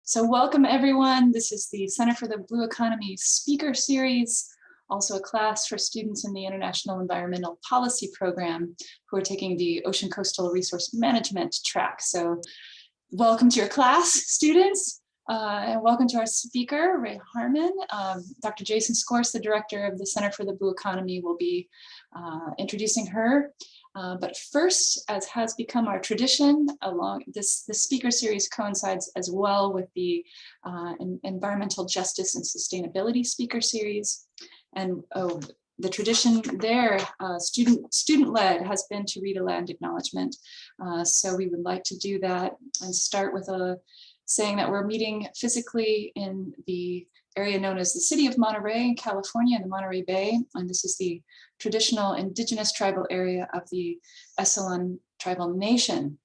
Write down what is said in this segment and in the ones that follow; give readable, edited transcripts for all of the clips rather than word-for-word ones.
So welcome everyone. This is the Center for the Blue Economy speaker series, also a class for students in the International Environmental Policy Program who are taking the Ocean Coastal Resource Management track. So welcome to your class, students, and welcome to our speaker, Ray Harmon. Dr. Jason Skorse, the director of the Center for the Blue Economy, will be introducing her. But first, as has become our tradition, along this speaker series coincides as well with the Environmental Justice and Sustainability speaker series. And the tradition there, student-led, has been to read a land acknowledgement. So we would like to do that and start with saying that we're meeting physically in the area known as the city of Monterey in California, in the Monterey Bay. And this is the traditional indigenous tribal area of the Esalen tribal nation.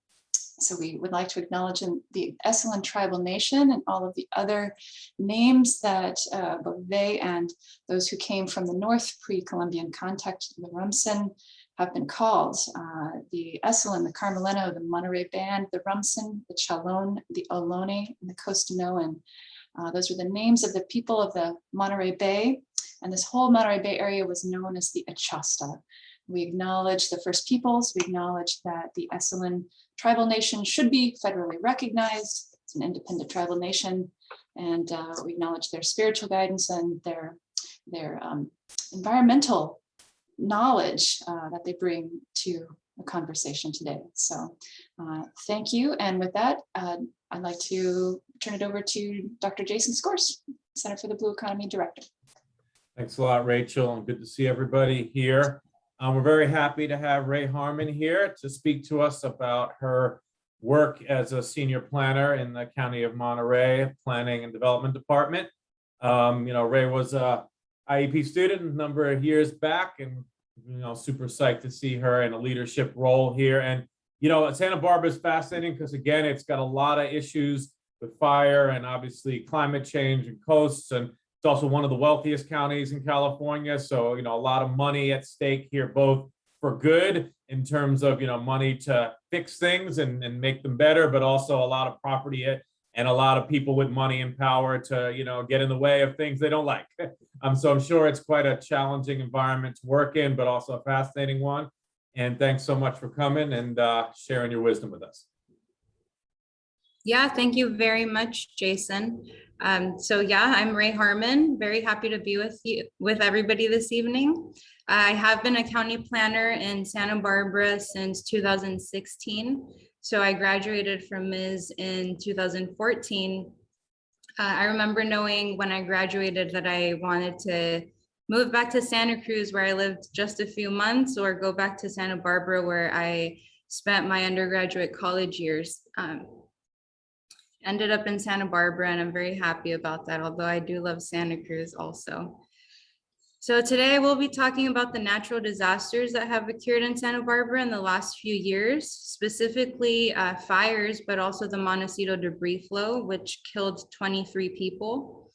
So we would like to acknowledge the Esalen tribal nation and all of the other names that both they and those who came from the North pre-Columbian contact, the Rumsen, have been called. The Esalen, the Carmeleno, the Monterey Band, the Rumsen, the Chalon, the Ohlone, and the Costanoan. Those are the names of the people of the Monterey Bay, and this whole Monterey Bay area was known as the Achasta. We acknowledge the First Peoples. We acknowledge that the Esalen tribal nation should be federally recognized. It's an independent tribal nation, and we acknowledge their spiritual guidance and their environmental knowledge that they bring to the conversation today. So thank you. And with that, I'd like to turn it over to Dr. Jason Skorse, Center for the Blue Economy Director. Thanks a lot, Rachel, and good to see everybody here. We're very happy to have Ray Harmon here to speak to us about her work as a senior planner in the County of Monterey Planning and Development Department. Ray was a IEP student a number of years back, and super psyched to see her in a leadership role here. And Santa Barbara is fascinating because, again, it's got a lot of issues with fire and obviously climate change and coasts, and it's also one of the wealthiest counties in California. So, a lot of money at stake here, both for good in terms of, money to fix things and make them better, but also a lot of property and a lot of people with money and power to, get in the way of things they don't like. So I'm sure it's quite a challenging environment to work in, but also a fascinating one. And thanks so much for coming and sharing your wisdom with us. Yeah, thank you very much, Jason. I'm Ray Harmon. Very happy to be with everybody this evening. I have been a county planner in Santa Barbara since 2016. So I graduated from MIS in 2014. I remember knowing when I graduated that I wanted to move back to Santa Cruz, where I lived just a few months, or go back to Santa Barbara, where I spent my undergraduate college years. Ended up in Santa Barbara, and I'm very happy about that, although I do love Santa Cruz also. So today we'll be talking about the natural disasters that have occurred in Santa Barbara in the last few years, specifically fires, but also the Montecito Debris Flow, which killed 23 people.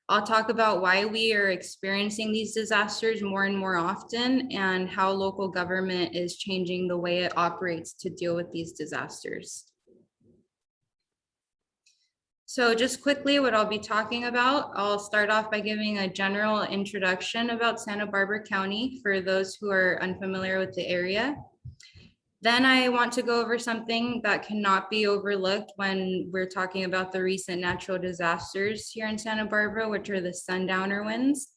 I'll talk about why we are experiencing these disasters more and more often, and how local government is changing the way it operates to deal with these disasters. So just quickly, what I'll be talking about, I'll start off by giving a general introduction about Santa Barbara County for those who are unfamiliar with the area. Then I want to go over something that cannot be overlooked when we're talking about the recent natural disasters here in Santa Barbara, which are the Sundowner Winds.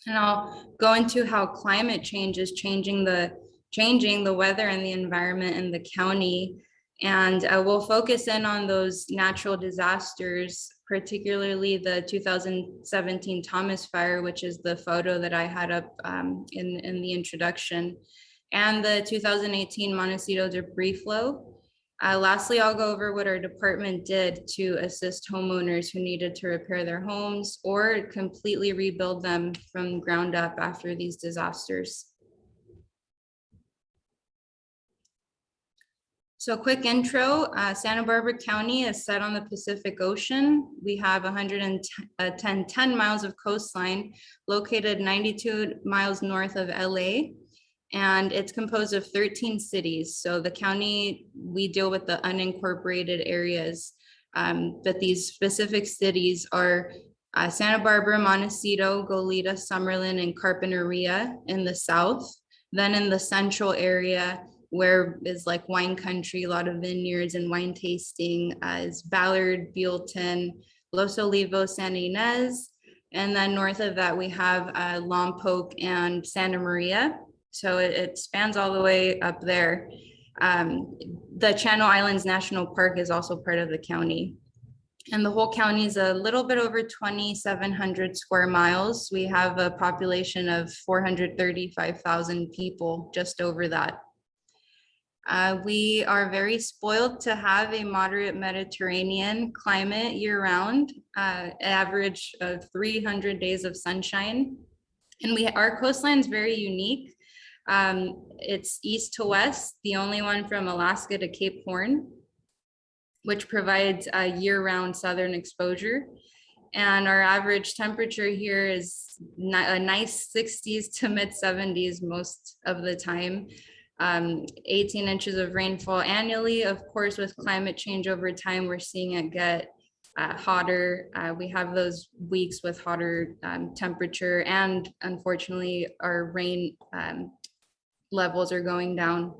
And I'll go into how climate change is changing the weather and the environment in the county. And we'll focus in on those natural disasters, particularly the 2017 Thomas Fire, which is the photo that I had up in the introduction, and the 2018 Montecito Debris Flow. Lastly, I'll go over what our department did to assist homeowners who needed to repair their homes or completely rebuild them from ground up after these disasters. So quick intro, Santa Barbara County is set on the Pacific Ocean. We have 110 miles of coastline located 92 miles north of LA. And it's composed of 13 cities. So the county, we deal with the unincorporated areas But these specific cities are Santa Barbara, Montecito, Goleta, Summerlin, and Carpinteria in the south. Then in the central area, where is like wine country, a lot of vineyards and wine tasting, is Ballard, Buellton, Los Olivos, Santa Ynez. And then north of that, we have Lompoc and Santa Maria. So it spans all the way up there. The Channel Islands National Park is also part of the county. And the whole county is a little bit over 2,700 square miles. We have a population of 435,000 people, just over that. We are very spoiled to have a moderate Mediterranean climate year-round, average of 300 days of sunshine. And our coastline is very unique. It's east to west, the only one from Alaska to Cape Horn, which provides a year-round southern exposure. And our average temperature here is a nice 60s to mid 70s most of the time. 18 inches of rainfall annually. Of course, with climate change over time, we're seeing it get hotter. We have those weeks with hotter temperature, and unfortunately, our rain levels are going down.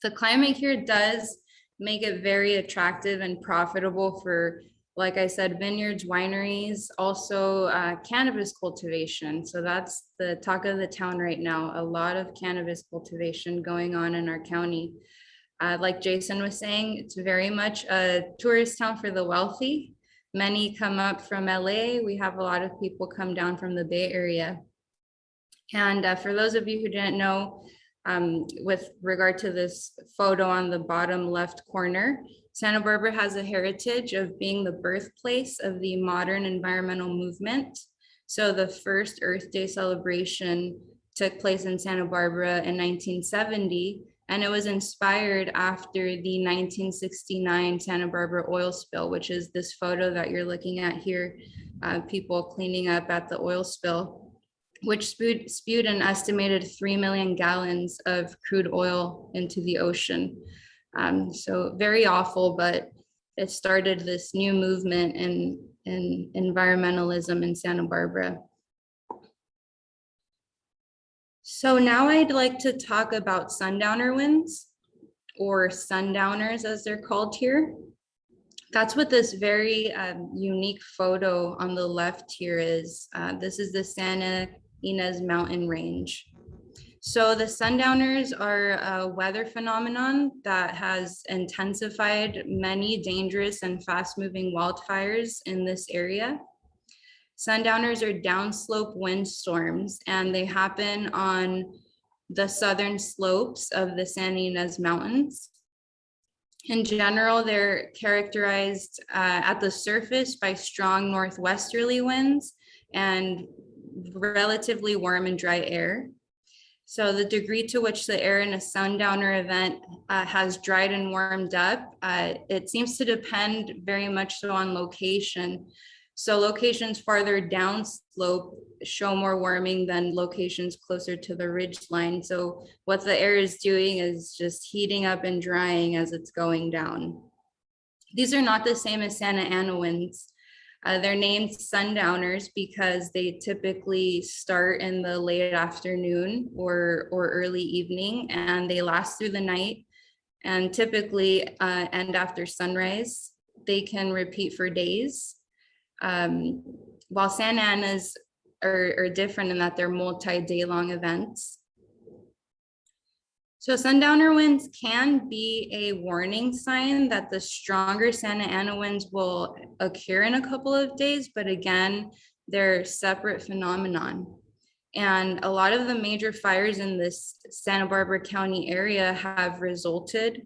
The climate here does make it very attractive and profitable for, like I said, vineyards, wineries, also cannabis cultivation. So that's the talk of the town right now. A lot of cannabis cultivation going on in our county. Like Jason was saying, it's very much a tourist town for the wealthy. Many come up from LA. We have a lot of people come down from the Bay Area. And for those of you who didn't know, with regard to this photo on the bottom left corner, Santa Barbara has a heritage of being the birthplace of the modern environmental movement. So the first Earth Day celebration took place in Santa Barbara in 1970, and it was inspired after the 1969 Santa Barbara oil spill, which is this photo that you're looking at here, people cleaning up at the oil spill, which spewed an estimated 3 million gallons of crude oil into the ocean. So very awful, but it started this new movement in environmentalism in Santa Barbara. So now I'd like to talk about Sundowner Winds, or Sundowners as they're called here. That's what this very unique photo on the left here is. This is the Santa Ynez mountain range. So the sundowners are a weather phenomenon that has intensified many dangerous and fast-moving wildfires in this area. Sundowners are downslope windstorms, and they happen on the southern slopes of the Santa Ynez Mountains. In general, they're characterized at the surface by strong northwesterly winds and relatively warm and dry air. So the degree to which the air in a sundowner event has dried and warmed up, it seems to depend very much so on location. So locations farther downslope show more warming than locations closer to the ridge line. So what the air is doing is just heating up and drying as it's going down. These are not the same as Santa Ana winds. They're named sundowners because they typically start in the late afternoon or early evening, and they last through the night and typically end after sunrise. They can repeat for days. While Santa Anas are different in that they're multi-day long events. So sundowner winds can be a warning sign that the stronger Santa Ana winds will occur in a couple of days, but again, they're separate phenomenon. And a lot of the major fires in this Santa Barbara County area have resulted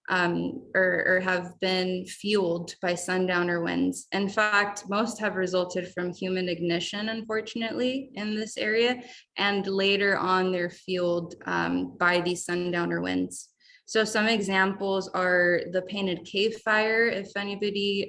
or have been fueled by sundowner winds. In fact, most have resulted from human ignition, unfortunately, in this area, and later on they're fueled by these sundowner winds. So some examples are the Painted Cave fire, if anybody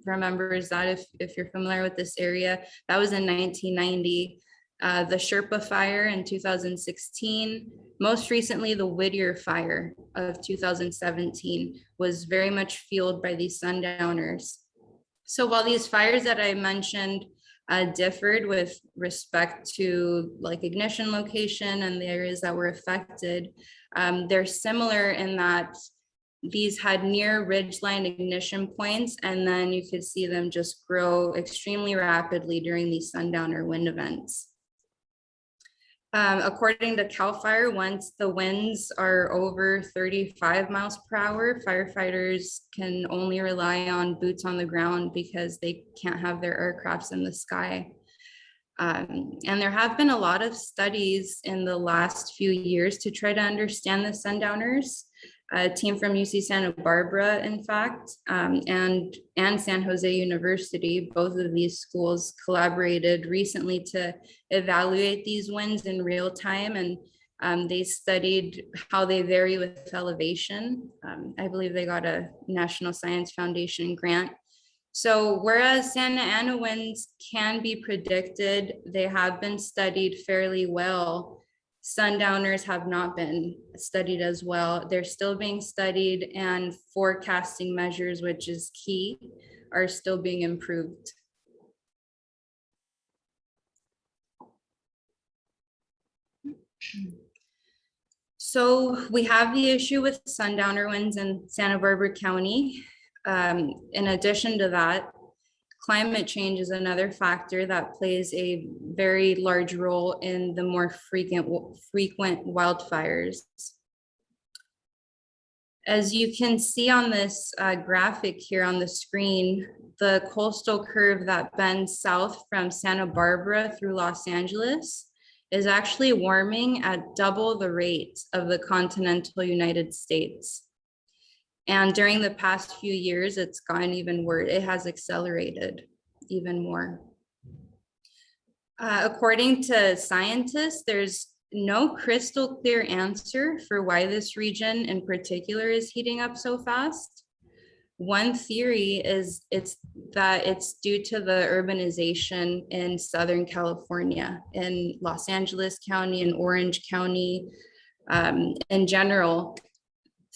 remembers that, if you're familiar with this area. That was in 1990. the Sherpa fire in 2016. Most recently, the Whittier fire of 2017 was very much fueled by these sundowners. So while these fires that I mentioned differed with respect to like ignition location and the areas that were affected, they're similar in that these had near ridgeline ignition points, and then you could see them just grow extremely rapidly during these sundowner wind events. According to CAL FIRE, once the winds are over 35 miles per hour, firefighters can only rely on boots on the ground because they can't have their aircrafts in the sky. And there have been a lot of studies in the last few years to try to understand the sundowners. A team from UC Santa Barbara, in fact, and San Jose University, both of these schools collaborated recently to evaluate these winds in real time, and they studied how they vary with elevation. I believe they got a National Science Foundation grant. So whereas Santa Ana winds can be predicted, they have been studied fairly well. Sundowners have not been studied as well. They're still being studied, and forecasting measures, which is key, are still being improved. So we have the issue with sundowner winds in Santa Barbara County. In addition to that, climate change is another factor that plays a very large role in the more frequent wildfires. As you can see on this graphic here on the screen, the coastal curve that bends south from Santa Barbara through Los Angeles is actually warming at double the rate of the continental United States. And during the past few years, it's gotten even worse. It has accelerated even more. According to scientists, there's no crystal clear answer for why this region in particular is heating up so fast. One theory is that it's due to the urbanization in Southern California, in Los Angeles County and Orange County. In general,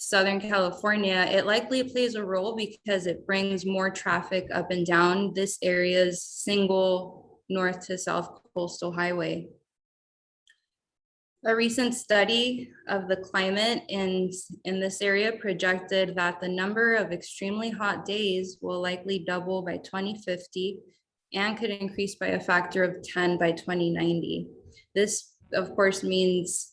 Southern California, it likely plays a role because it brings more traffic up and down this area's single north to south coastal highway. A recent study of the climate in this area projected that the number of extremely hot days will likely double by 2050 and could increase by a factor of 10 by 2090. This, of course, means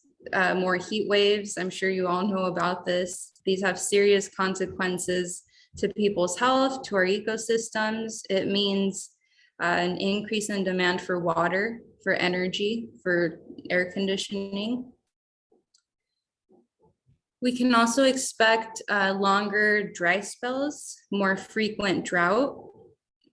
more heat waves. I'm sure you all know about this. These have serious consequences to people's health, to our ecosystems. It means an increase in demand for water, for energy, for air conditioning. We can also expect longer dry spells, more frequent drought,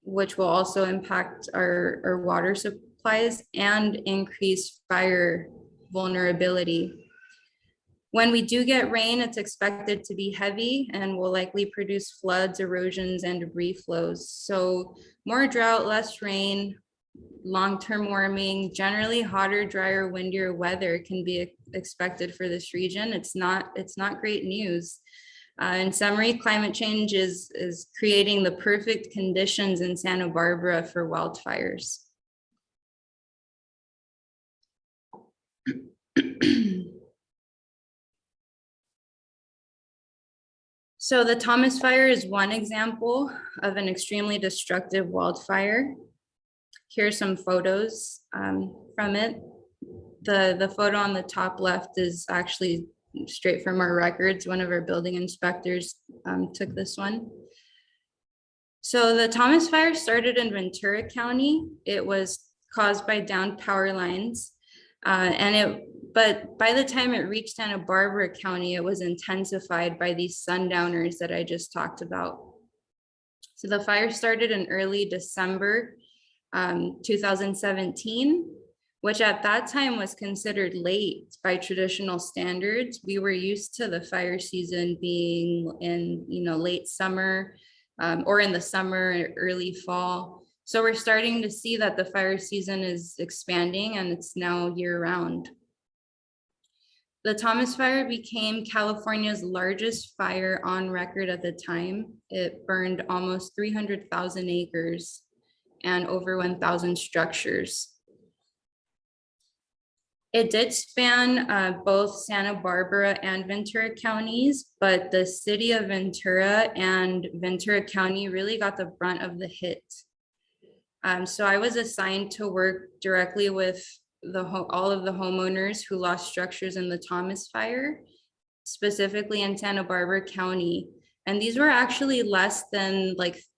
which will also impact our water supplies and increase fire vulnerability. When we do get rain, it's expected to be heavy and will likely produce floods, erosions, and debris flows. So more drought, less rain, long-term warming, generally hotter, drier, windier weather can be expected for this region. It's not great news. In summary, climate change is creating the perfect conditions in Santa Barbara for wildfires. So the Thomas Fire is one example of an extremely destructive wildfire. Here's some photos from it. The photo on the top left is actually straight from our records. One of our building inspectors took this one. So the Thomas Fire started in Ventura County. It was caused by downed power lines. But by the time it reached Santa Barbara County, it was intensified by these sundowners that I just talked about. So the fire started in early December 2017, which at that time was considered late by traditional standards. We were used to the fire season being in late summer or in the summer, early fall. So we're starting to see that the fire season is expanding and it's now year-round. The Thomas Fire became California's largest fire on record at the time. It burned almost 300,000 acres and over 1,000 structures. It did span both Santa Barbara and Ventura counties, but the city of Ventura and Ventura County really got the brunt of the hit. So I was assigned to work directly with all of the homeowners who lost structures in the Thomas Fire, specifically in Santa Barbara County. And these were actually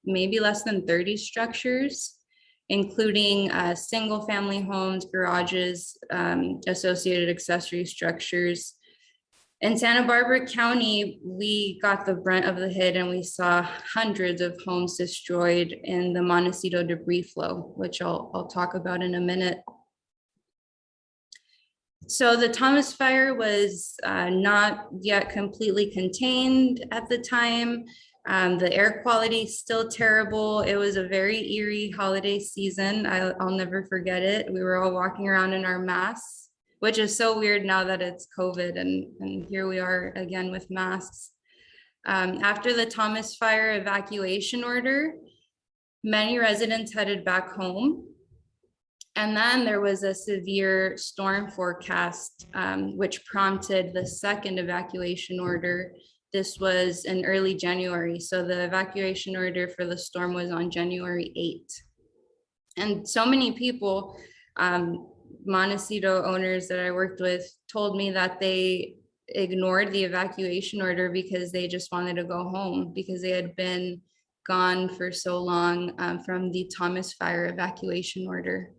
maybe less than 30 structures, including single family homes, garages, associated accessory structures. In Santa Barbara County, we got the brunt of the hit and we saw hundreds of homes destroyed in the Montecito Debris Flow, which I'll talk about in a minute. So the Thomas Fire was not yet completely contained at the time. The air quality still terrible. It was a very eerie holiday season. I'll never forget it. We were all walking around in our masks, which is so weird now that it's COVID and here we are again with masks. After the Thomas Fire evacuation order, many residents headed back home. And then there was a severe storm forecast, which prompted the second evacuation order. This was in early January. So the evacuation order for the storm was on January 8th. And so many people, Montecito owners that I worked with told me that they ignored the evacuation order because they just wanted to go home because they had been gone for so long from the Thomas Fire evacuation order.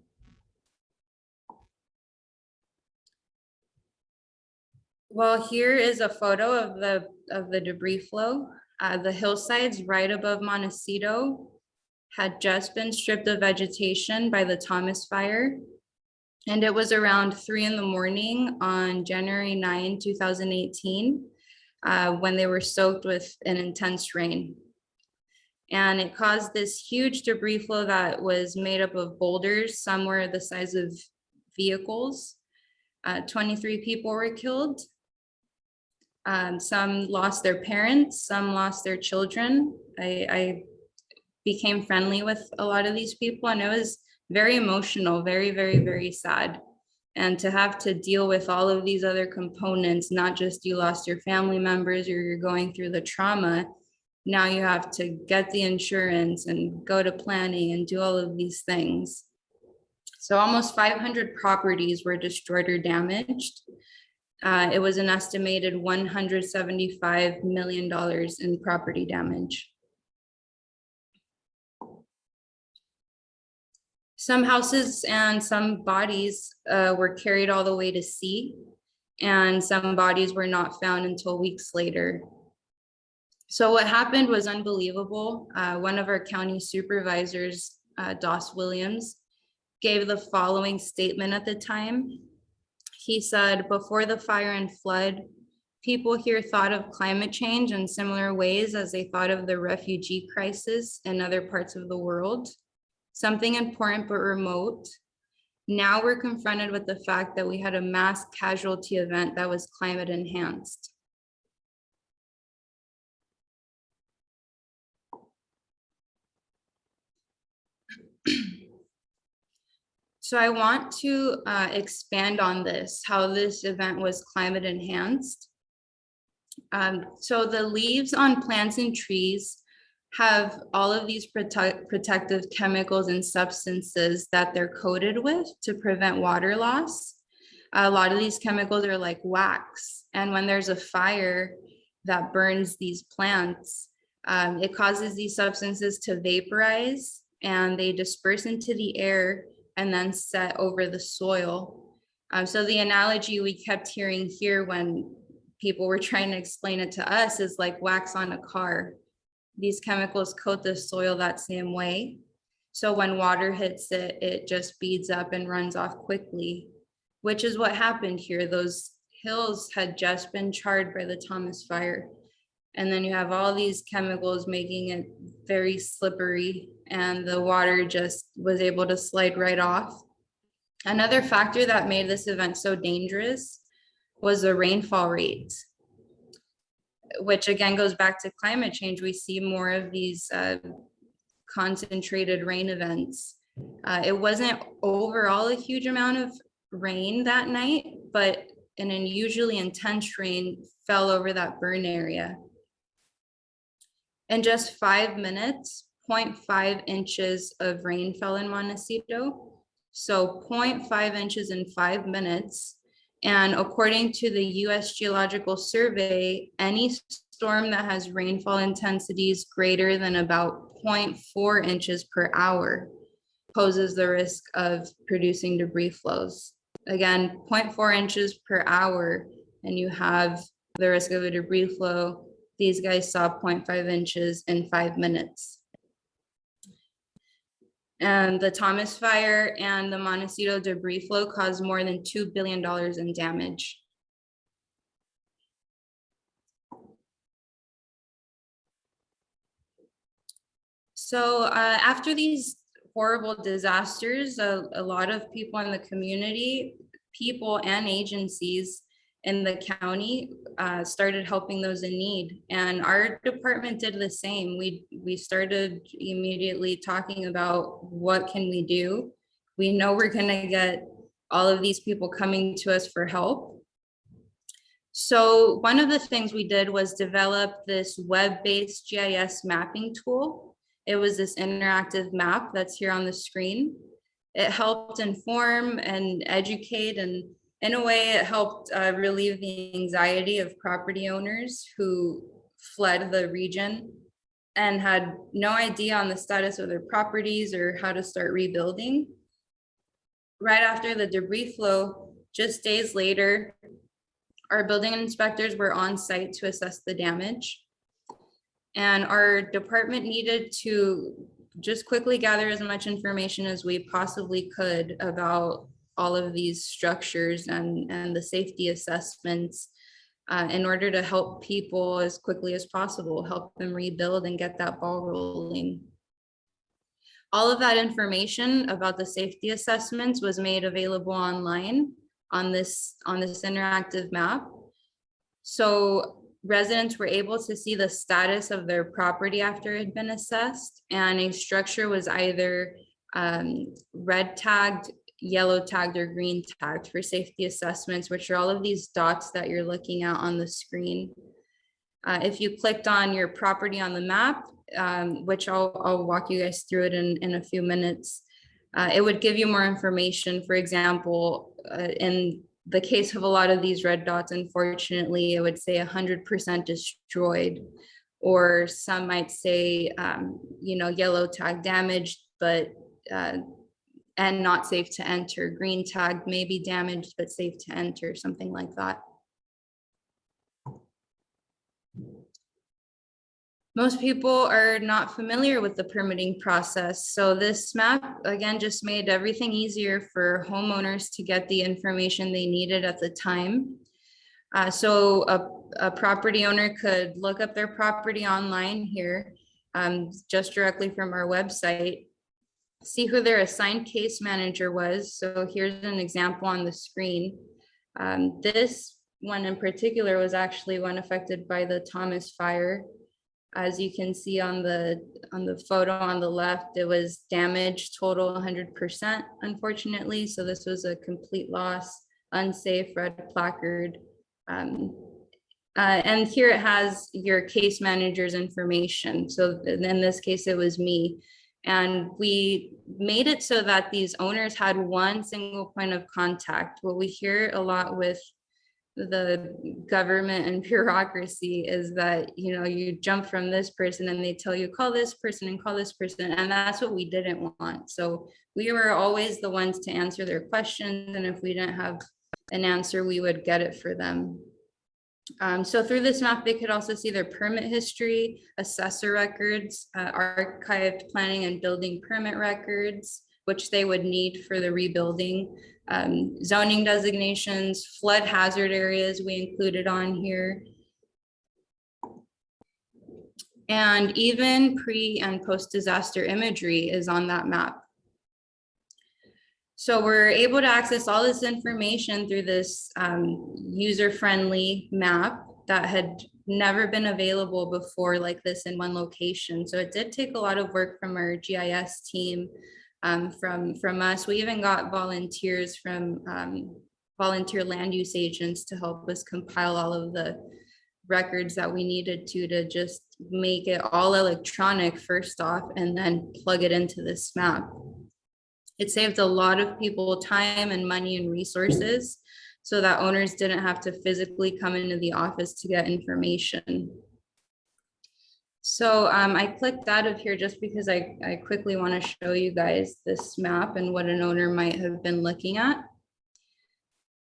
Well, here is a photo of the debris flow. The hillsides right above Montecito had just been stripped of vegetation by the Thomas Fire. And it was around 3 in the morning on January 9, 2018, when they were soaked with an intense rain. And it caused this huge debris flow that was made up of boulders, some were the size of vehicles. 23 people were killed. Some lost their parents, some lost their children. I became friendly with a lot of these people and it was very emotional, very, very, very sad. And to have to deal with all of these other components, not just you lost your family members or you're going through the trauma, now you have to get the insurance and go to planning and do all of these things. So almost 500 properties were destroyed or damaged. It was an estimated $175 million in property damage. Some houses and some bodies were carried all the way to sea, and some bodies were not found until weeks later. So what happened was unbelievable. One of our county supervisors, Doss Williams, gave the following statement at the time. He said, before the fire and flood, people here thought of climate change in similar ways as they thought of the refugee crisis in other parts of the world, something important but remote. Now we're confronted with the fact that we had a mass casualty event that was climate enhanced. So I want to expand on this, how this event was climate enhanced. So the leaves on plants and trees have all of these protective chemicals and substances that they're coated with to prevent water loss. A lot of these chemicals are like wax. And when there's a fire that burns these plants, it causes these substances to vaporize and they disperse into the air and then set over the soil. So the analogy we kept hearing here when people were trying to explain it to us is like wax on a car. These chemicals coat the soil that same way. So when water hits it, it just beads up and runs off quickly, which is what happened here. Those hills had just been charred by the Thomas Fire. And then you have all these chemicals making it very slippery, and the water just was able to slide right off. Another factor that made this event so dangerous was the rainfall rate, which again goes back to climate change. We see more of these concentrated rain events. It wasn't overall a huge amount of rain that night, but an unusually intense rain fell over that burn area. In just 5 minutes, 0.5 inches of rain fell in Montecito. So 0.5 inches in 5 minutes. And according to the US Geological Survey, any storm that has rainfall intensities greater than about 0.4 inches per hour poses the risk of producing debris flows. Again, 0.4 inches per hour, and you have the risk of a debris flow. These guys saw 0.5 inches in 5 minutes. And the Thomas Fire and the Montecito Debris Flow caused more than $2 billion in damage. So after these horrible disasters, a lot of people in the community, people and agencies in the county started helping those in need. And our department did the same. We started immediately talking about what can we do. We know we're gonna get all of these people coming to us for help. So one of the things we did was develop this web-based GIS mapping tool. It was this interactive map that's here on the screen. It helped inform and educate, and in a way it helped relieve the anxiety of property owners who fled the region and had no idea on the status of their properties or how to start rebuilding. Right after the debris flow, just days later, our building inspectors were on site to assess the damage. And our department needed to just quickly gather as much information as we possibly could about all of these structures and the safety assessments in order to help people as quickly as possible, help them rebuild and get that ball rolling. All of that information about the safety assessments was made available online on this interactive map. So residents were able to see the status of their property after it had been assessed, and a structure was either red tagged, yellow tagged, or green tagged for safety assessments, which are all of these dots that you're looking at on the screen. If you clicked on your property on the map, which I'll walk you guys through it in a few minutes, it would give you more information. For example, in the case of a lot of these red dots, unfortunately, it would say 100% destroyed, or some might say, yellow tag damaged, but and not safe to enter. Green tag may be damaged, but safe to enter, something like that. Most people are not familiar with the permitting process. So this map, again, just made everything easier for homeowners to get the information they needed at the time. So a property owner could look up their property online here, just directly from our website, see who their assigned case manager was. So here's an example on the screen. This one in particular was actually one affected by the Thomas Fire. As you can see on the photo on the left, it was damaged total 100%, unfortunately. So this was a complete loss, unsafe, red placard. And here it has your case manager's information. So in this case, it was me. And we made it so that these owners had one single point of contact. What we hear a lot with the government and bureaucracy is that, you jump from this person and they tell you, call this person and call this person. And that's what we didn't want. So we were always the ones to answer their questions. And if we didn't have an answer, we would get it for them. So through this map, they could also see their permit history, assessor records, archived planning and building permit records, which they would need for the rebuilding, zoning designations, flood hazard areas we included on here. And even pre and post-disaster imagery is on that map. So we're able to access all this information through this user-friendly map that had never been available before like this in one location. So it did take a lot of work from our GIS team, from us. We even got volunteers from volunteer land use agents to help us compile all of the records that we needed to just make it all electronic first off, and then plug it into this map. It saved a lot of people time and money and resources so that owners didn't have to physically come into the office to get information. So I clicked out of here just because I quickly want to show you guys this map and what an owner might have been looking at.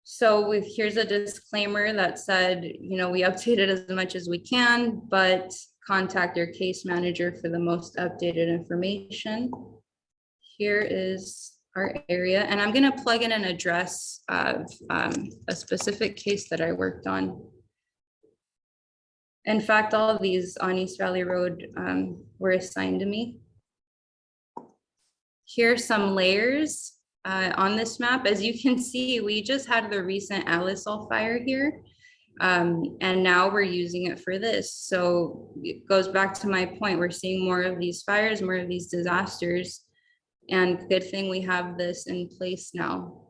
So here's a disclaimer that said, you know, we update it as much as we can, but contact your case manager for the most updated information. Here is our area, and I'm going to plug in an address of a specific case that I worked on. In fact, all of these on East Valley Road were assigned to me. Here's some layers on this map. As you can see, we just had the recent Alisol fire here, and now we're using it for this. So it goes back to my point. We're seeing more of these fires, more of these disasters, and good thing we have this in place now.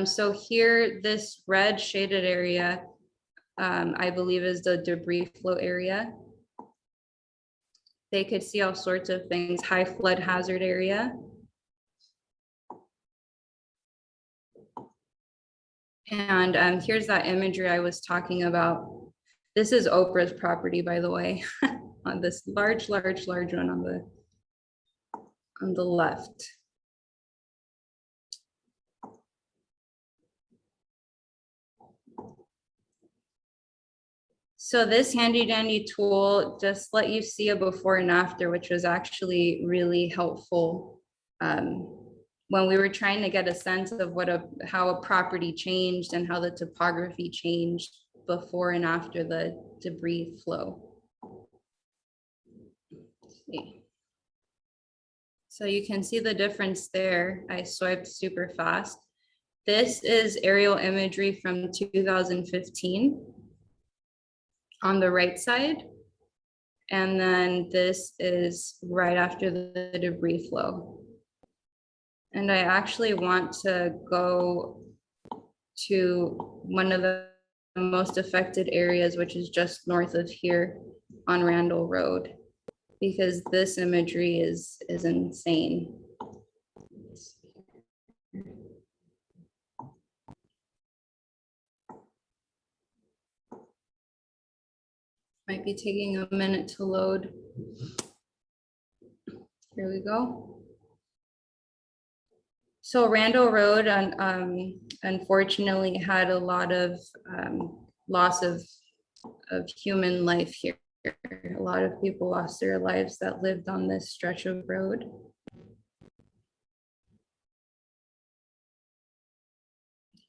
So here, this red shaded area, I believe is the debris flow area. They could see all sorts of things, high flood hazard area. And here's that imagery I was talking about. This is Oprah's property, by the way, on this large one on the left. So this handy dandy tool just let you see a before and after, which was actually really helpful when we were trying to get a sense of how a property changed and how the topography changed before and after the debris flow. Let's see. So you can see the difference there. I swiped super fast. This is aerial imagery from 2015 on the right side. And then this is right after the debris flow. And I actually want to go to one of the most affected areas, which is just north of here on Randall Road, because this imagery is insane. Might be taking a minute to load. Here we go. So Randall Road, unfortunately, had a lot of loss of human life here. A lot of people lost their lives that lived on this stretch of road.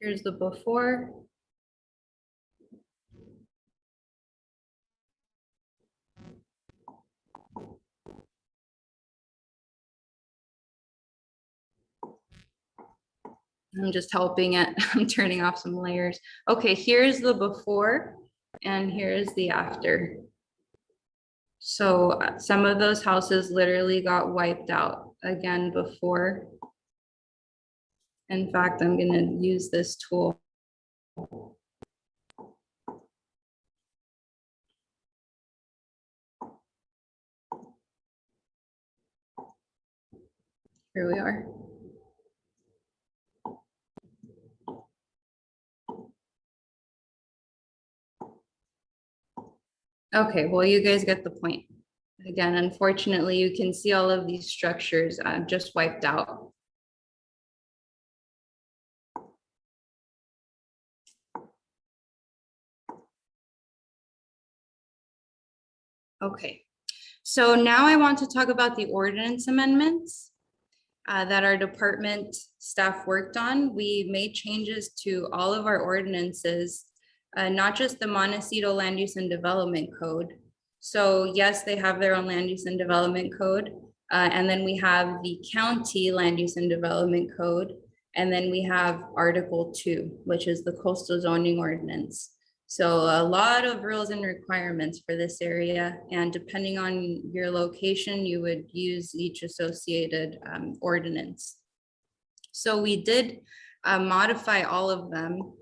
Here's the before. I'm just helping it. I'm turning off some layers. Okay, here's the before and here's the after. So some of those houses literally got wiped out again before. In fact, I'm going to use this tool. Here we are. Okay, well, you guys get the point. Again, unfortunately, you can see all of these structures just wiped out. Okay, so now I want to talk about the ordinance amendments that our department staff worked on. We made changes to all of our ordinances, not just the Montecito Land Use and Development Code. So yes, they have their own land use and development code. And then we have the county land use and development code. And then we have Article 2, which is the coastal zoning ordinance. So a lot of rules and requirements for this area. And depending on your location, you would use each associated ordinance. So we did modify all of them.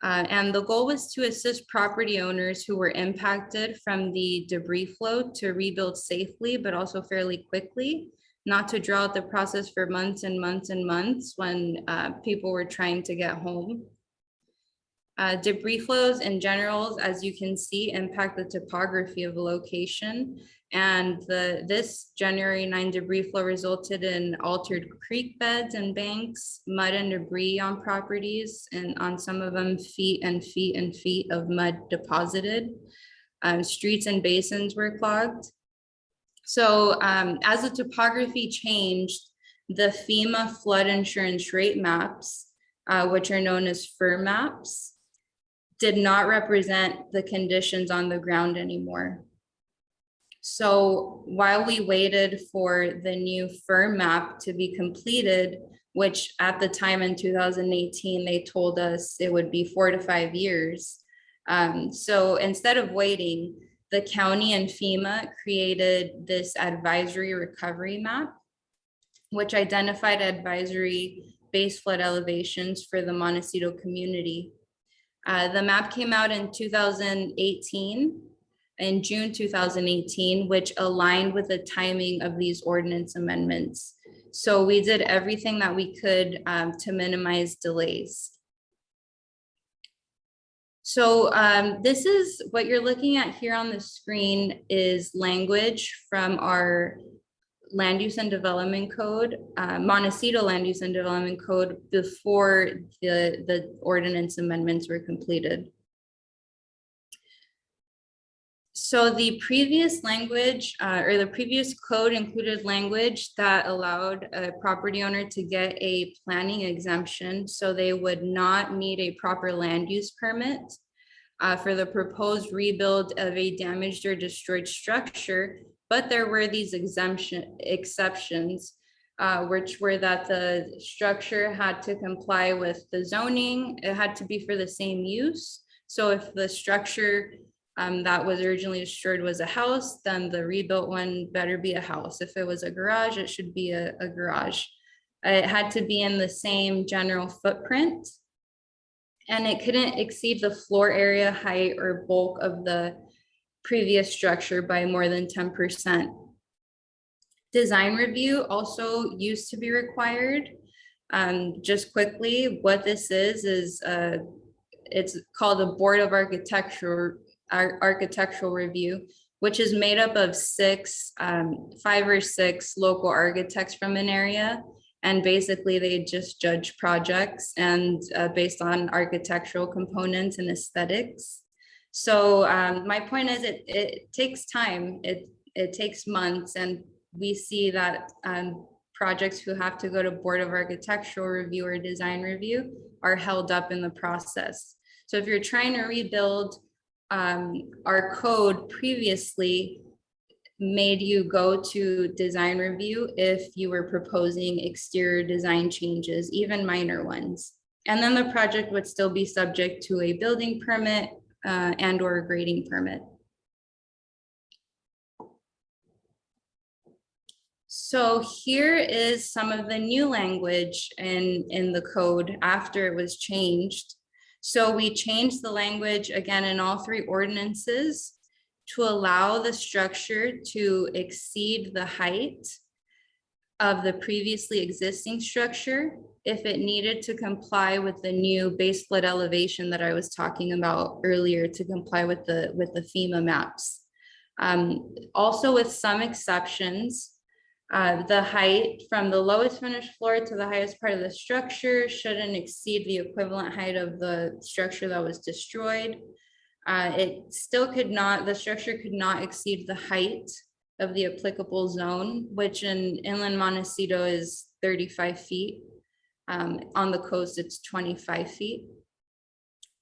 And the goal was to assist property owners who were impacted from the debris flow to rebuild safely, but also fairly quickly, not to draw out the process for months and months and months when people were trying to get home. Debris flows in general, as you can see, impact the topography of a location. And this January 9 debris flow resulted in altered creek beds and banks, mud and debris on properties, and on some of them feet and feet and feet of mud deposited. Streets and basins were clogged. So as the topography changed, the FEMA flood insurance rate maps, which are known as FIR maps, did not represent the conditions on the ground anymore. So while we waited for the new FIR map to be completed, which at the time in 2018, they told us it would be 4 to 5 years. So instead of waiting, the county and FEMA created this advisory recovery map, which identified advisory base flood elevations for the Montecito community. The map came out in 2018, in June 2018, which aligned with the timing of these ordinance amendments. So we did everything that we could to minimize delays. So this is what you're looking at here on the screen is language from our land use and development code, Montecito land use and development code before the ordinance amendments were completed. So the previous language or the previous code included language that allowed a property owner to get a planning exemption. So they would not need a proper land use permit for the proposed rebuild of a damaged or destroyed structure. But there were these exceptions, which were that the structure had to comply with the zoning. It had to be for the same use. So if the structure that was originally destroyed was a house, then the rebuilt one better be a house. If it was a garage, it should be a garage. It had to be in the same general footprint, and it couldn't exceed the floor area, height, or bulk of the previous structure by more than 10%. Design review also used to be required. Just quickly, what this is it's called a Board of Architectural Review, which is made up of 5 or 6 local architects from an area. And basically they just judge projects and based on architectural components and aesthetics. So my point is it takes time, it takes months, and we see that projects who have to go to Board of Architectural Review or Design Review are held up in the process. So if you're trying to rebuild, our code previously made you go to design review if you were proposing exterior design changes, even minor ones. And then the project would still be subject to a building permit and or a grading permit. So here is some of the new language in the code after it was changed. So we changed the language again in all 3 ordinances to allow the structure to exceed the height of the previously existing structure if it needed to comply with the new base flood elevation that I was talking about earlier to comply with the FEMA maps. Also with some exceptions, the height from the lowest finished floor to the highest part of the structure shouldn't exceed the equivalent height of the structure that was destroyed. It still could not, the structure could not exceed the height of the applicable zone, which in inland Montecito is 35 feet. On the coast, it's 25 feet.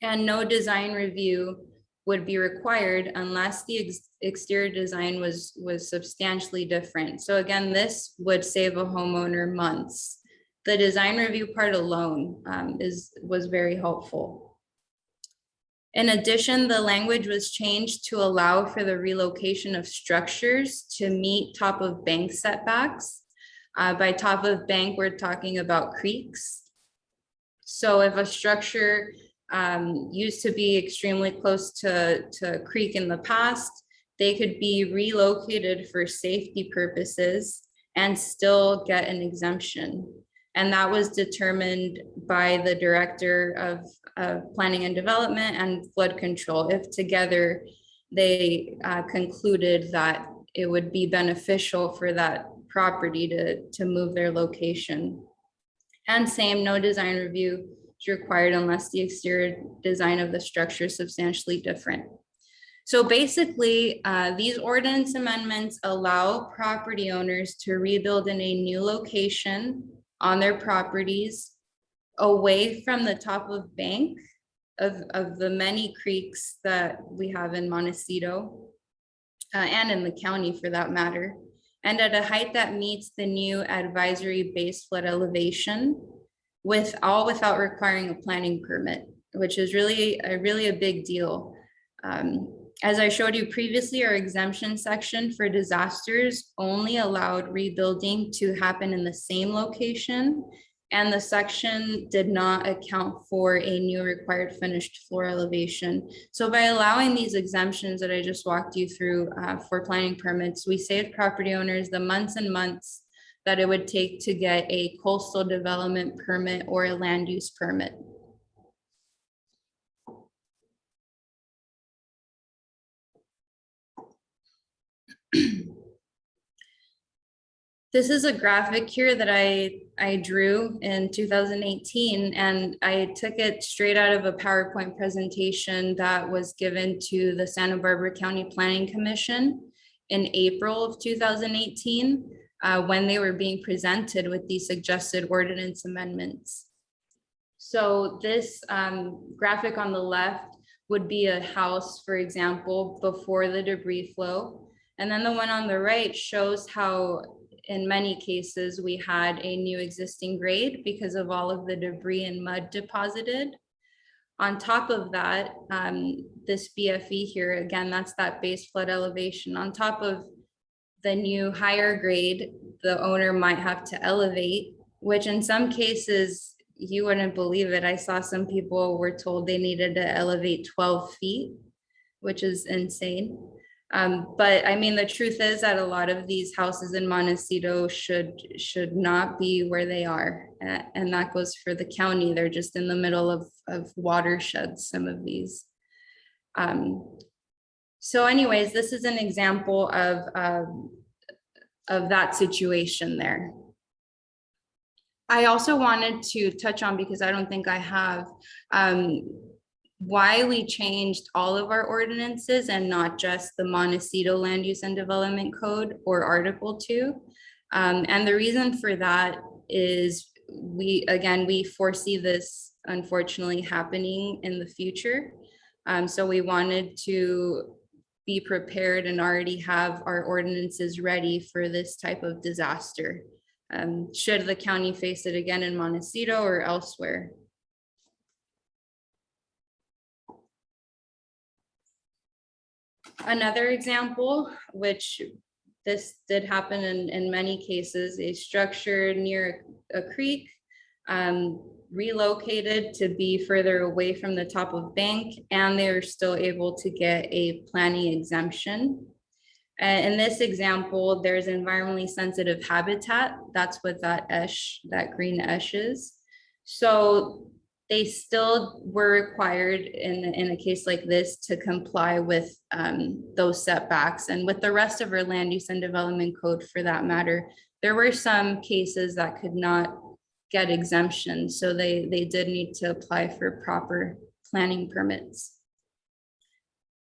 And no design review would be required unless the exterior design was substantially different. So again, this would save a homeowner months. The design review part alone was very helpful. In addition, the language was changed to allow for the relocation of structures to meet top of bank setbacks. By top of bank, we're talking about creeks. So if a structure used to be extremely close to a creek in the past, they could be relocated for safety purposes and still get an exemption. And that was determined by the director of planning and development and flood control. If together they concluded that it would be beneficial for that property to move their location. And same, no design review is required unless the exterior design of the structure is substantially different. So basically, these ordinance amendments allow property owners to rebuild in a new location on their properties away from the top of bank of the many creeks that we have in Montecito and in the county for that matter, and at a height that meets the new advisory base flood elevation without requiring a planning permit, which is really a big deal. As I showed you previously, our exemption section for disasters only allowed rebuilding to happen in the same location, and the section did not account for a new required finished floor elevation. So by allowing these exemptions that I just walked you through for planning permits, we saved property owners the months and months that it would take to get a coastal development permit or a land use permit. This is a graphic here that I drew in 2018, and I took it straight out of a PowerPoint presentation that was given to the Santa Barbara County Planning Commission in April of 2018 when they were being presented with the suggested ordinance amendments. So this graphic on the left would be a house, for example, before the debris flow. And then the one on the right shows how in many cases we had a new existing grade because of all of the debris and mud deposited. On top of that, this BFE here, again, that's that base flood elevation. On top of the new higher grade, the owner might have to elevate, which in some cases, you wouldn't believe it. I saw some people were told they needed to elevate 12 feet, which is insane. But I mean, the truth is that a lot of these houses in Montecito should not be where they are. And that goes for the county. They're just in the middle of watersheds, some of these. So anyways, this is an example of that situation there. I also wanted to touch on, because I don't think I have, why we changed all of our ordinances and not just the Montecito Land Use and Development Code or Article 2. And the reason for that is we foresee this unfortunately happening in the future. So we wanted to be prepared and already have our ordinances ready for this type of disaster, should the county face it again in Montecito or elsewhere. Another example, which this did happen in many cases, a structure near a creek relocated to be further away from the top of bank, and they were still able to get a planning exemption. In this example, there's environmentally sensitive habitat. That's what that green esh is. So they still were required in a case like this to comply with those setbacks. And with the rest of our land use and development code for that matter, there were some cases that could not get exemptions. So they did need to apply for proper planning permits.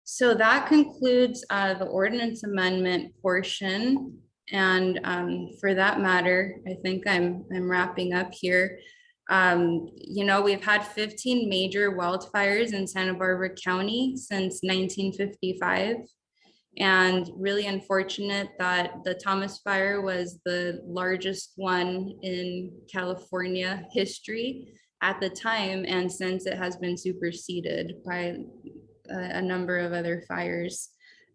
So that concludes the ordinance amendment portion. And for that matter, I think I'm wrapping up here. You know, we've had 15 major wildfires in Santa Barbara County since 1955. And really unfortunate that the Thomas Fire was the largest one in California history at the time. And since it has been superseded by a number of other fires.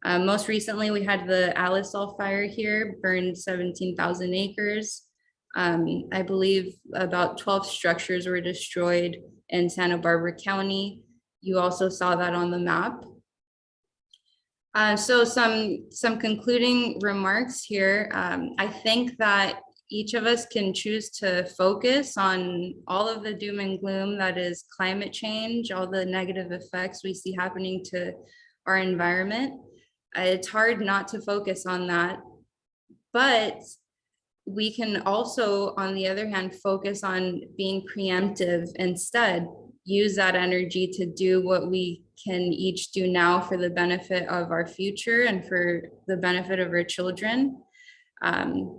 Most recently, we had the Alisol fire here, burned 17,000 acres. I believe about 12 structures were destroyed in Santa Barbara County. You also saw that on the map. So some concluding remarks here. I think that each of us can choose to focus on all of the doom and gloom that is climate change, all the negative effects we see happening to our environment. It's hard not to focus on that, but we can also, on the other hand, focus on being preemptive instead. Use that energy to do what we can each do now for the benefit of our future and for the benefit of our children.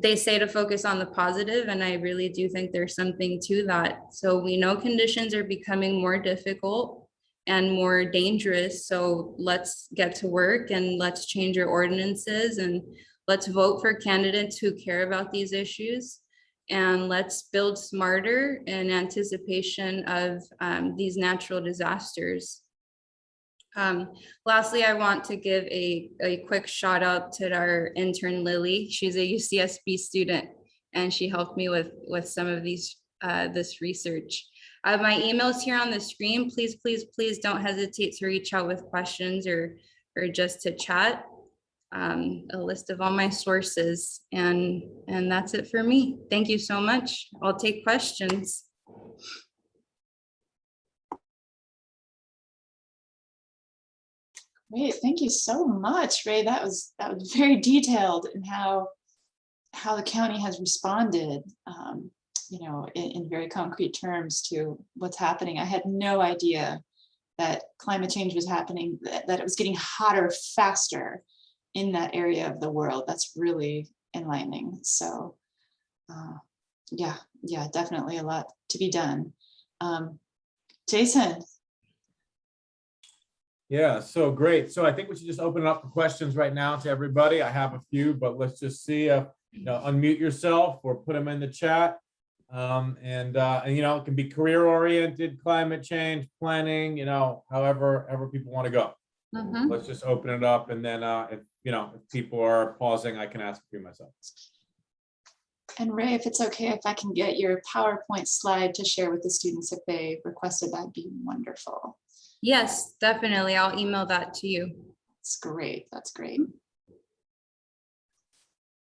They say to focus on the positive, and I really do think there's something to that. So we know conditions are becoming more difficult and more dangerous. So let's get to work and let's change our ordinances and let's vote for candidates who care about these issues. And let's build smarter in anticipation of these natural disasters. Lastly, I want to give a quick shout out to our intern, Lily. She's a UCSB student, and she helped me with some of these this research. My email's here on the screen. Please, please, please don't hesitate to reach out with questions or just to chat. A list of all my sources, and that's it for me. Thank you so much. I'll take questions. Great, thank you so much, Ray. That was very detailed in how the county has responded, you know, in very concrete terms to what's happening. I had no idea that climate change was happening, that it was getting hotter faster in that area of the world. That's really enlightening. So yeah, definitely a lot to be done. Jason. Yeah, so great. So I think we should just open it up for questions right now to everybody. I have a few, but let's just see if, you know, unmute yourself or put them in the chat. And you know, it can be career oriented, climate change, planning, you know, however people want to go. Mm-hmm. Let's just open it up, and then if you know, if people are pausing, I can ask a few myself. And Ray, if it's okay, if I can get your PowerPoint slide to share with the students if they requested, that'd be wonderful. Yes, definitely. I'll email that to you. That's great. That's great.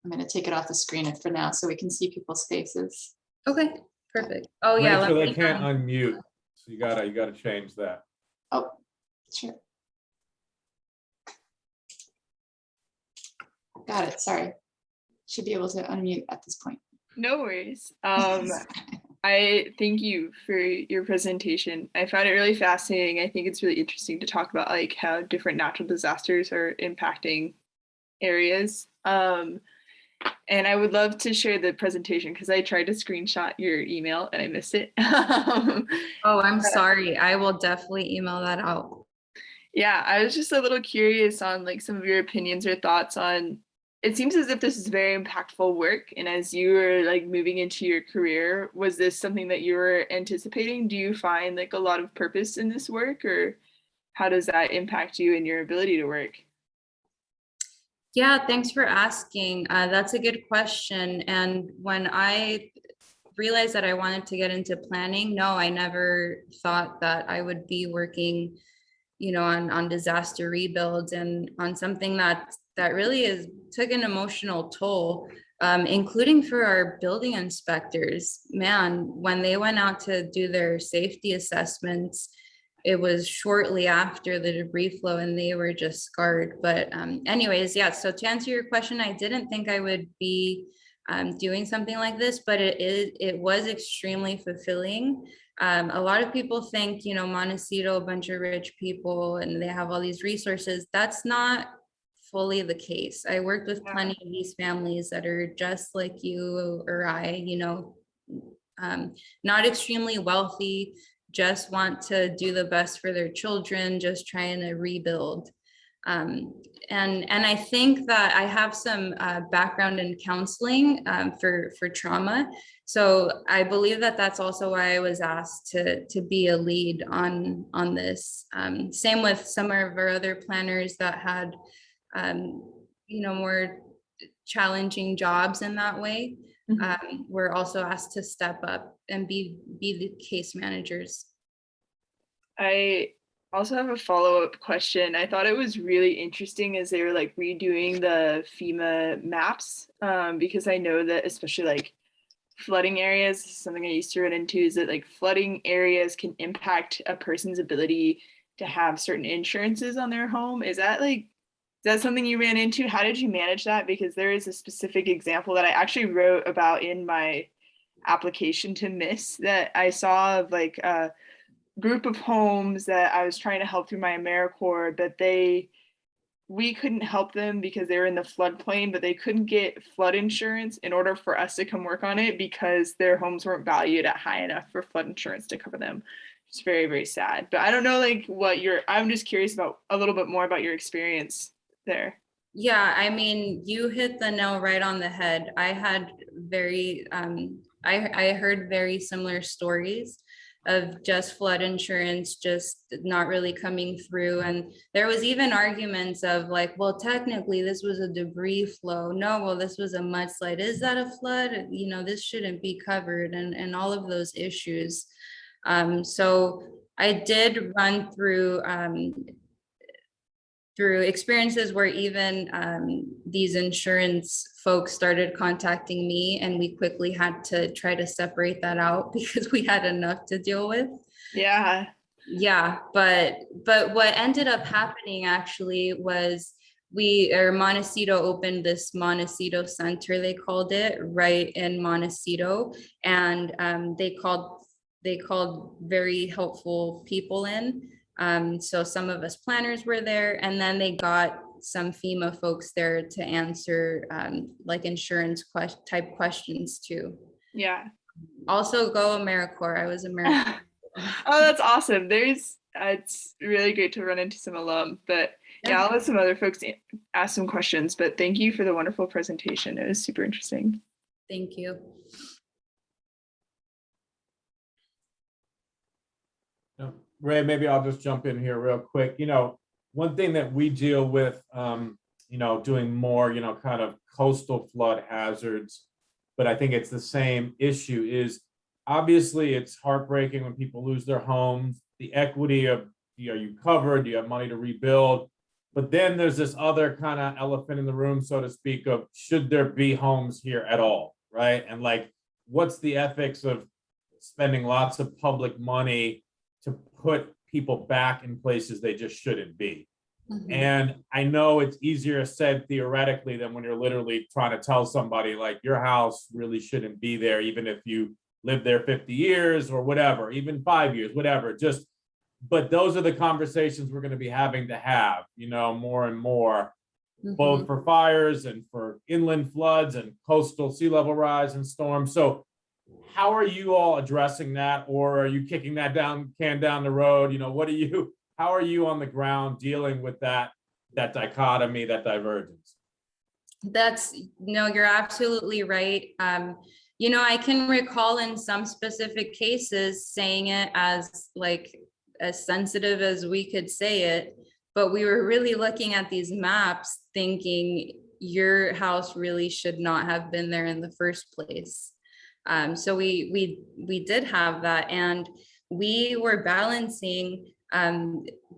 I'm going to take it off the screen for now so we can see people's faces. Okay, perfect. Oh yeah, Rachel, they can't unmute, so you gotta change that. Oh, sure. Got it. Sorry. Should be able to unmute at this point. No worries. I thank you for your presentation. I found it really fascinating. I think it's really interesting to talk about like how different natural disasters are impacting areas. And I would love to share the presentation because I tried to screenshot your email and I missed it. Oh, I'm sorry. I will definitely email that out. Yeah, I was just a little curious on like some of your opinions or thoughts on, it seems as if this is very impactful work. And as you were like moving into your career, was this something that you were anticipating? Do you find like a lot of purpose in this work, or how does that impact you and your ability to work? Yeah, thanks for asking. That's a good question. And when I realized that I wanted to get into planning, no, I never thought that I would be working, you know, on disaster rebuilds and on something that really took an emotional toll, including for our building inspectors. Man, when they went out to do their safety assessments, it was shortly after the debris flow and they were just scarred. But anyways, yeah, so to answer your question, I didn't think I would be doing something like this, but it was extremely fulfilling. A lot of people think, you know, Montecito, a bunch of rich people and they have all these resources. That's not fully the case. I worked with plenty of these families that are just like you or I, you know, not extremely wealthy, just want to do the best for their children, just trying to rebuild. And I think that I have some background in counseling for trauma. So I believe that that's also why I was asked to be a lead on this. Same with some of our other planners that had, more challenging jobs in that way. We're also asked to step up and be the case managers. I also have a follow-up question. I thought it was really interesting as they were like redoing the FEMA maps, because I know that especially like flooding areas, something I used to run into is that like flooding areas can impact a person's ability to have certain insurances on their home. Is that something you ran into? How did you manage that? Because there is a specific example that I actually wrote about in my application to MIS that I saw of like a group of homes that I was trying to help through my AmeriCorps, but we couldn't help them because they were in the floodplain, but they couldn't get flood insurance in order for us to come work on it because their homes weren't valued at high enough for flood insurance to cover them. It's very, very sad. But I don't know like I'm just curious about a little bit more about your experience there. Yeah, I mean, you hit the nail right on the head. I had I heard very similar stories of just flood insurance just not really coming through. And there was even arguments of like, well, technically this was a debris flow. No, well, this was a mudslide. Is that a flood? This shouldn't be covered, and all of those issues. So I did run through experiences where even these insurance folks started contacting me, and we quickly had to try to separate that out because we had enough to deal with. Yeah. Yeah, but what ended up happening actually was Montecito opened this Montecito Center, they called it, right in Montecito, and they called very helpful people in. So some of us planners were there, and then they got some FEMA folks there to answer like insurance type questions too. Yeah. Also go AmeriCorps. I was AmeriCorps. Oh, that's awesome. It's really great to run into some alum, but yeah, I'll let some other folks ask some questions, but thank you for the wonderful presentation. It was super interesting. Thank you. Ray, maybe I'll just jump in here real quick. One thing that we deal with, doing more, kind of coastal flood hazards, but I think it's the same issue is obviously it's heartbreaking when people lose their homes, the equity of, are you covered? Do you have money to rebuild? But then there's this other kind of elephant in the room, so to speak, of should there be homes here at all, right? And like, what's the ethics of spending lots of public money to put people back in places they just shouldn't be? Mm-hmm. And I know it's easier said theoretically than when you're literally trying to tell somebody like your house really shouldn't be there, even if you lived there 50 years or whatever, even 5 years, whatever. But those are the conversations we're going to be having to have, more and more, mm-hmm. both for fires and for inland floods and coastal sea level rise and storms. So how are you all addressing that, or are you kicking that can down the road? How are you on the ground dealing with that dichotomy, that divergence? You're absolutely right. I can recall in some specific cases saying it as sensitive as we could say it, but we were really looking at these maps thinking your house really should not have been there in the first place. So we did have that, and we were balancing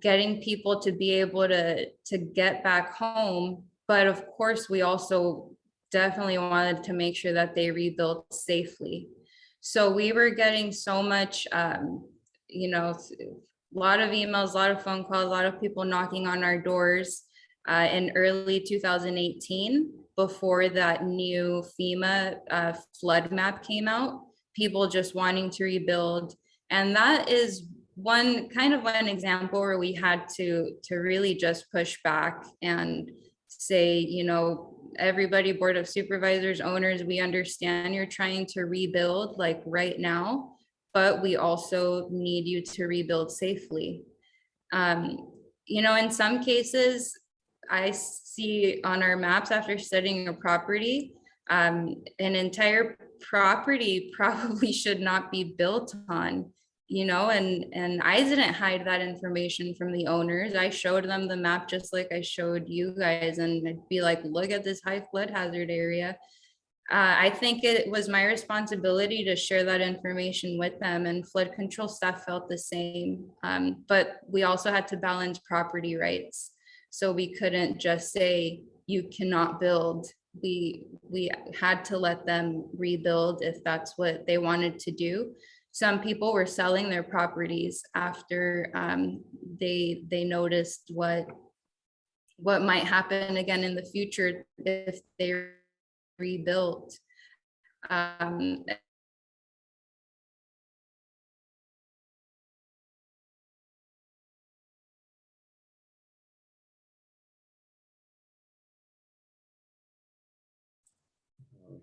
getting people to be able to get back home, but of course we also definitely wanted to make sure that they rebuilt safely. So we were getting so much, a lot of emails, a lot of phone calls, a lot of people knocking on our doors in early 2018. Before that new FEMA flood map came out, people just wanting to rebuild. And that is one example where we had to really just push back and say, everybody, Board of Supervisors, owners, we understand you're trying to rebuild like right now, but we also need you to rebuild safely. You know, in some cases, I see on our maps after studying a property, an entire property probably should not be built on, you know, and I didn't hide that information from the owners. I showed them the map just like I showed you guys, and I'd be like, look at this high flood hazard area. I think it was my responsibility to share that information with them, and flood control staff felt the same. But we also had to balance property rights. So we couldn't just say, you cannot build. We had to let them rebuild if that's what they wanted to do. Some people were selling their properties after they noticed what might happen again in the future if they rebuilt.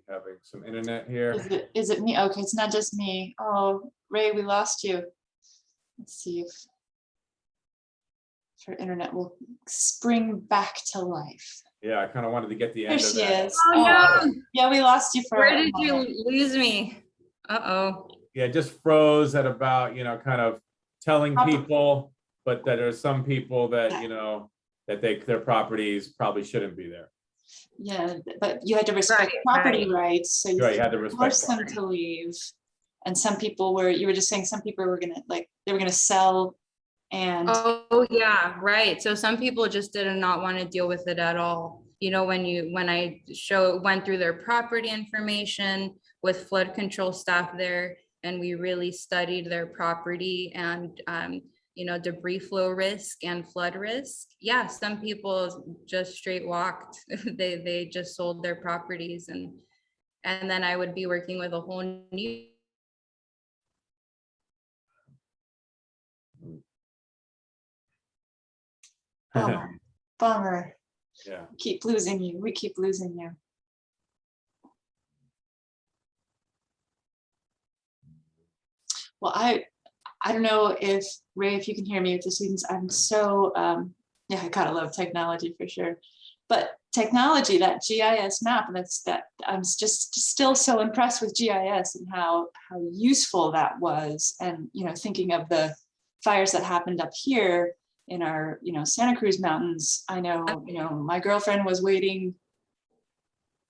Having some internet here. Is it me? Okay, it's not just me. Oh, Ray, we lost you. Let's see if her internet will spring back to life. Yeah, I kind of wanted to get the There end of she that. is. Oh, no. Yeah, we lost you for Where a did you moment. lose me? Uh-oh. Yeah, it just froze at about, you know, kind of telling people, but that there's some people that, you know, that their properties probably shouldn't be there. Yeah, but you had to respect Right, property rights, so you Right, you had to force respect them property. to leave. And some people were, you were just saying some people were gonna, like, they were gonna sell and Oh, yeah, right. So some people just did not want to deal with it at all. You know, when I went through their property information with flood control staff there, and we really studied their property and, you know, debris flow risk and flood risk. Yeah, some people just straight walked. They just sold their properties, and then I would be working with a whole new. bummer. Yeah. Keep losing you. We keep losing you. Well, I don't know if Ray, if you can hear me, if the students, I'm so, yeah, I gotta love technology for sure. But technology, that GIS map, I'm just still so impressed with GIS and how useful that was. And, you know, thinking of the fires that happened up here in our, you know, Santa Cruz Mountains, I know, you know, my girlfriend was waiting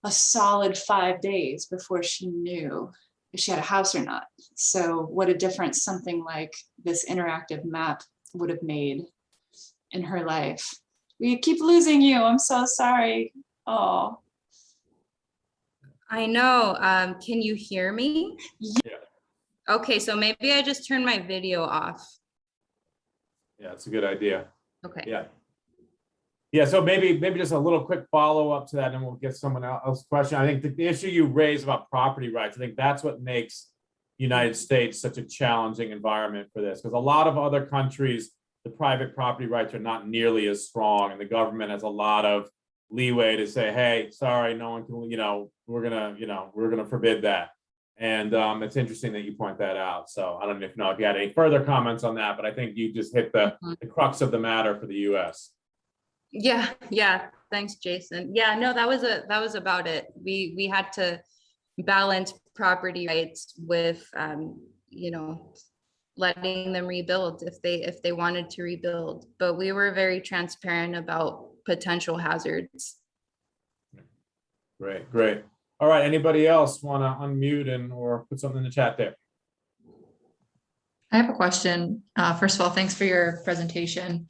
a solid 5 days before she knew if she had a house or not. So what a difference something like this interactive map would have made in her life. We keep losing you. I'm so sorry. Oh. I know. Can you hear me? Yeah. Okay, so maybe I just turned my video off. Yeah, it's a good idea. Okay. Yeah. Yeah, so maybe just a little quick follow-up to that, and we'll get someone else's question. I think the issue you raised about property rights, I think that's what makes United States such a challenging environment for this, because a lot of other countries, the private property rights are not nearly as strong, and the government has a lot of leeway to say, hey, sorry, no one can, you know, we're gonna forbid that. And it's interesting that you point that out. So I don't know if you had any further comments on that, but I think you just hit the crux of the matter for the US. Yeah. Thanks, Jason. Yeah, no, that was about it. We had to balance property rights with, you know, letting them rebuild if they wanted to rebuild. But we were very transparent about potential hazards. Great. All right, anybody else want to unmute or put something in the chat there? I have a question. First of all, thanks for your presentation.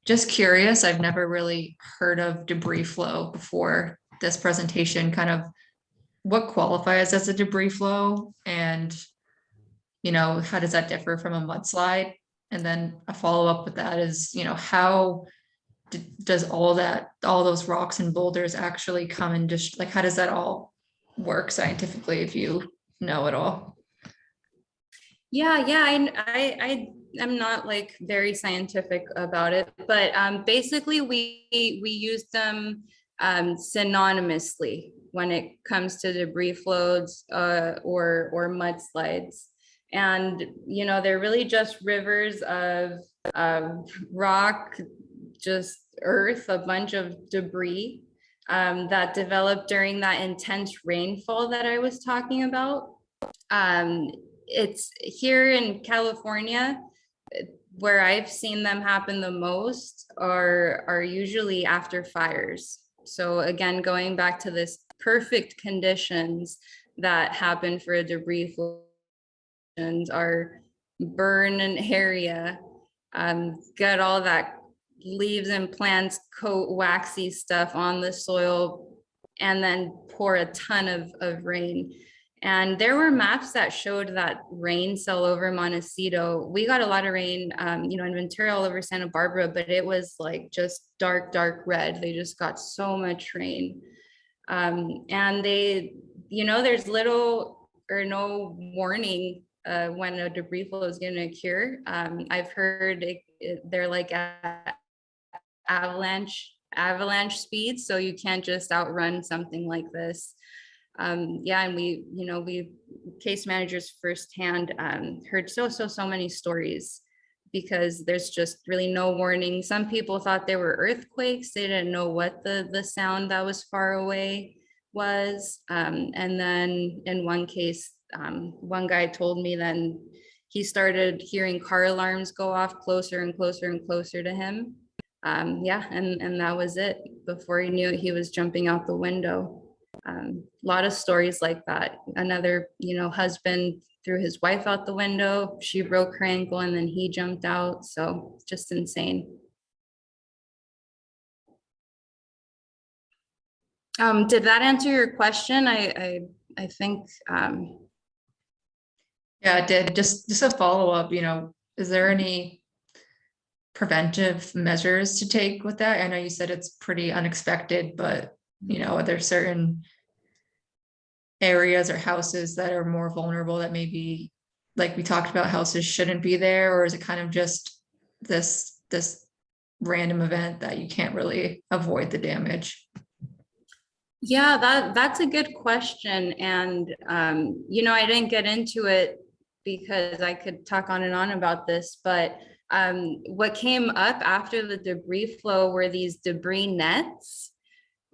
Just curious, I've never really heard of debris flow before this presentation. Kind of what qualifies as a debris flow, and you know, how does that differ from a mudslide? And then a follow-up with that is, you know, how does all those rocks and boulders actually come and just like, how does that all work scientifically, if you know it all? Yeah, I am not like very scientific about it, but basically we use them synonymously when it comes to debris flows or mudslides. And, you know, they're really just rivers of rock, just earth, a bunch of debris that developed during that intense rainfall that I was talking about. It's here in California, where I've seen them happen the most are usually after fires. So again, going back to this perfect conditions that happen for a debris flow are burn an area, get all that leaves and plants coat waxy stuff on the soil, and then pour a ton of rain. And there were maps that showed that rain all over Montecito. We got a lot of rain, you know, in Ventura, all over Santa Barbara, but it was like just dark, dark red. They just got so much rain. And they, you know, there's little or no warning when a debris flow is going to occur. I've heard they're like at avalanche speed, so you can't just outrun something like this. Yeah, and we case managers firsthand heard so many stories, because there's just really no warning. Some people thought they were earthquakes. They didn't know what the sound that was far away was. And then in one case, one guy told me then he started hearing car alarms go off closer and closer and closer to him. Yeah, and that was it. Before he knew it, he was jumping out the window. A lot of stories like that. Another, you know, husband threw his wife out the window. She broke her ankle and then he jumped out. So just insane. Did that answer your question? I think. Yeah, it did. Just a follow-up, you know, is there any preventive measures to take with that? I know you said it's pretty unexpected, but you know, are there certain areas or houses that are more vulnerable that maybe, like we talked about, houses shouldn't be there? Or is it kind of just this random event that you can't really avoid the damage? Yeah, that's a good question. And, you know, I didn't get into it because I could talk on and on about this, but what came up after the debris flow were these debris nets,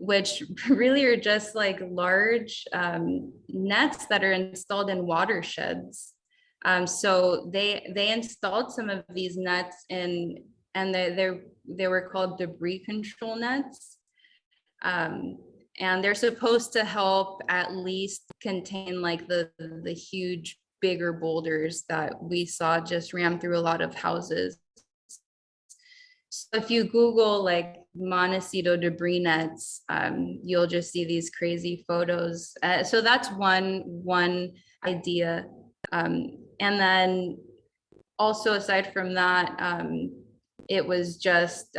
which really are just like large nets that are installed in watersheds. So they installed some of these nets in, and they were called debris control nets. And they're supposed to help at least contain like the huge, bigger boulders that we saw just ram through a lot of houses. So if you Google like Montecito debris nets, you'll just see these crazy photos. So that's one idea. And then also aside from that, it was just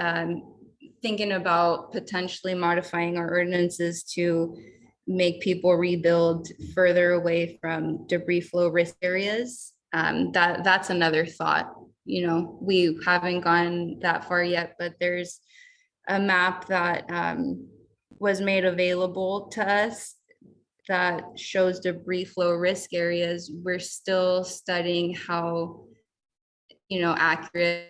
thinking about potentially modifying our ordinances to make people rebuild further away from debris flow risk areas. That's another thought. You know, we haven't gone that far yet, but there's a map that was made available to us that shows debris flow risk areas. We're still studying how, you know, accurate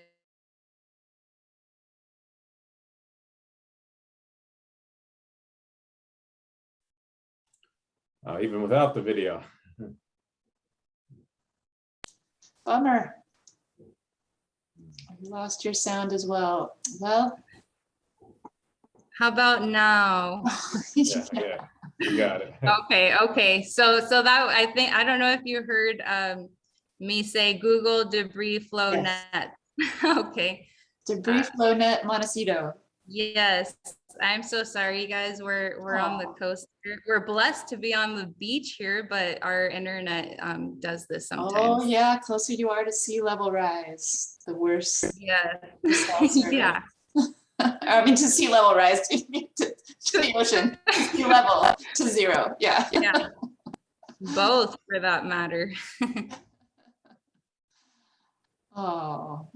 even without the video. Bummer. You lost your sound as well. Well, how about now? Yeah, you got it. Okay. So that I don't know if you heard me say Google debris flow Yes. net. Okay. Debris flow net Montecito. Yes, I'm so sorry, you guys. We're on the coast. We're blessed to be on the beach here, but our internet does this sometimes. Oh yeah, closer you are to sea level rise, the worse. Yeah. the cell service. Yeah. I mean to sea level rise to the ocean, sea level to zero. Yeah. Yeah. Both for that matter. Oh.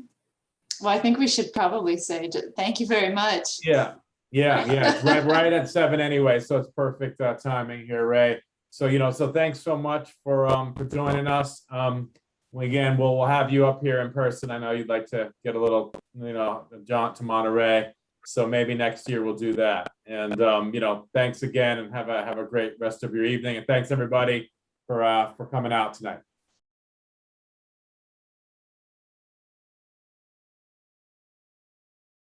Well, I think we should probably say thank you very much. Yeah. Yeah, it's right at 7 anyway, so it's perfect timing here, Ray. So, so thanks so much for joining us. Again, we'll have you up here in person. I know you'd like to get a little, jaunt to Monterey. So maybe next year we'll do that. And, thanks again and have a great rest of your evening. And thanks everybody for coming out tonight.